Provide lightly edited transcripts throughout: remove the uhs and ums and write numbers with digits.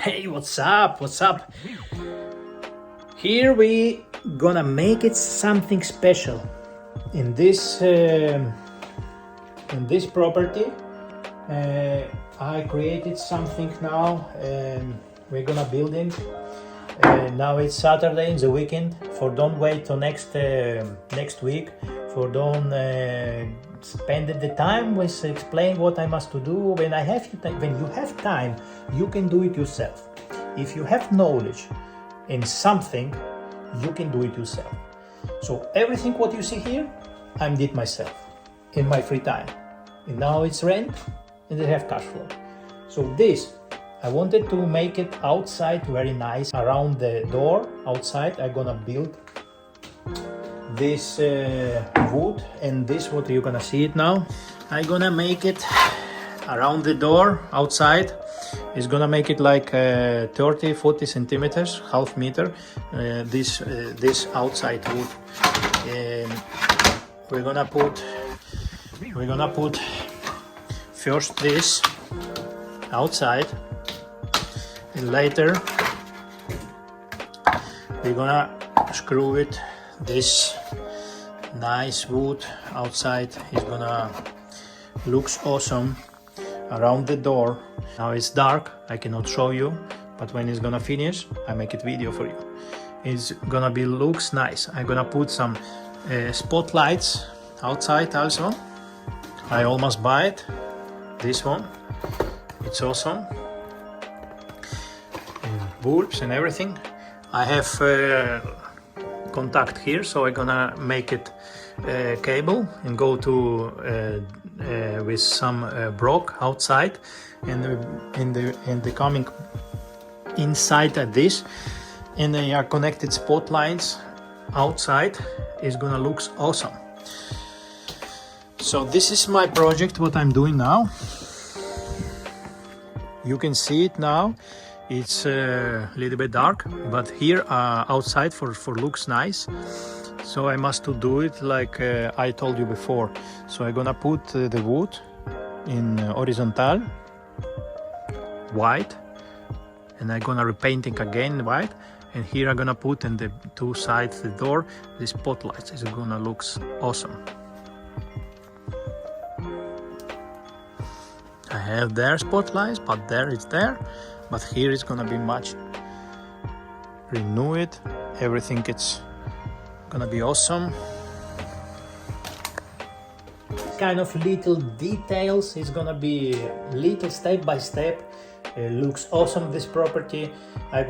Hey, what's up? What's up? Here we gonna make it something special in this property. I created something now. We're gonna build it. Now it's Saturday in the weekend. For don't wait till next week. For don't spend the time with explain what I must to do. When you have time, you can do it yourself. If you have knowledge in something, you can do it yourself. So everything what you see here, I did myself in my free time. And now it's rent and I have cash flow. So this, I wanted to make it outside very nice. Around the door outside, I'm gonna build this wood, and this what you're gonna see it now. I'm gonna make it around the door outside. It's gonna make it like 30-40 centimeters, half meter. This outside wood. We're gonna put first this outside, and later we're gonna screw it. This nice wood outside is gonna looks awesome around the door. Now it's dark, I cannot show you, but when it's gonna finish, I make it video for you. It's gonna be looks nice. I'm gonna put some spotlights outside also. I almost buy it. This one, it's awesome. And bulbs and everything. I have contact here, so I'm gonna make it cable and go to with some broke outside, and the coming inside at this, and they are connected spotlights outside. Is gonna look awesome. So this is my project, what I'm doing now. You can see it now. It's a little bit dark, but here outside for looks nice. So I must to do it like I told you before. So I'm gonna put the wood in horizontal, white, and I'm gonna repaint it again white. And here I'm gonna put in the two sides the door the spotlights. It's gonna looks awesome. I have there spotlights, but there it's there. But here it's gonna be much renew it. Everything it's gonna be awesome. Kind of little details. It's gonna be little step by step. Looks awesome this property. I'm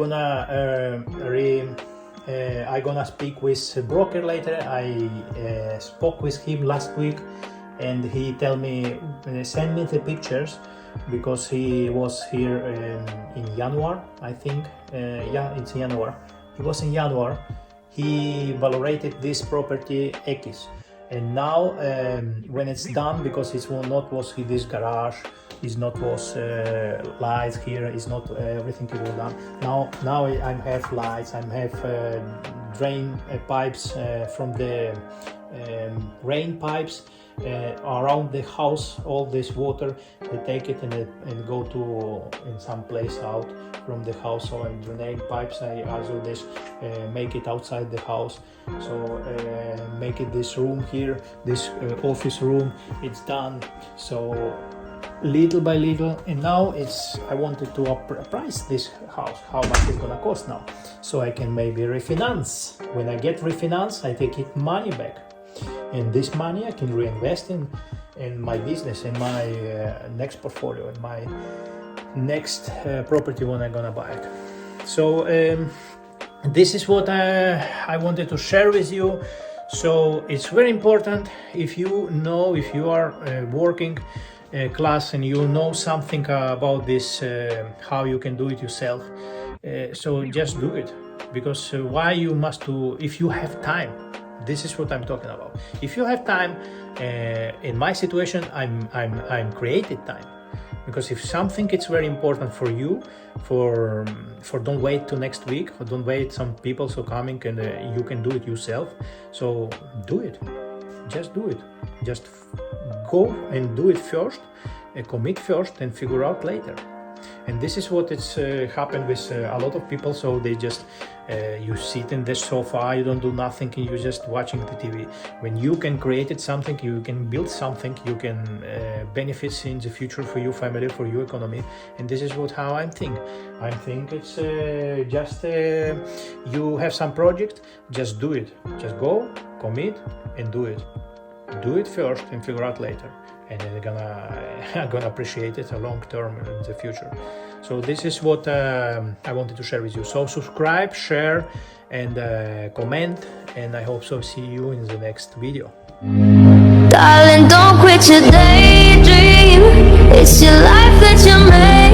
gonna speak with a broker later. I spoke with him last week, and he tell me send me the pictures, because he was here in January, I think. Yeah, it's January. He was in January. He valorated this property X, and now when it's done, because it's not was this garage, it's not was lights here, it's not everything is done. Now I have lights, I have drain pipes from the rain pipes. Around the house, all this water, they take it and go to in some place out from the house. So I drain pipes. I also this make it outside the house. So make it this room here, this office room. It's done. So little by little, and now I wanted to price this house. How much it's gonna cost now? So I can maybe refinance. When I get refinance, I take it money back. And this money I can reinvest in my business, in my next portfolio, in my next property when I'm gonna buy it. So this is what I wanted to share with you. So it's very important, if you are working class and you know something about this, how you can do it yourself. So just do it, because why you must do if you have time. This is what I'm talking about. If you have time, in my situation, I'm created time, because if something it's very important for you, for don't wait till next week, or don't wait some people so coming, and you can do it yourself. So do it. Just do it. Just go and do it first, commit first, and figure out later. And this is what it's happened with a lot of people. So they just you sit in the sofa, you don't do nothing, and you're just watching the TV. When you can create something, you can build something, you can benefit in the future for your family, for your economy. And this is how I think. I think it's just you have some project, just do it. Just go, commit, and do it. Do it first and figure out later. And they're gonna appreciate it a long term in the future. So this is what I wanted to share with you. So subscribe, share, and comment, and I hope so see you in the next video. Darling, don't quit your daydream. It's your life that you made.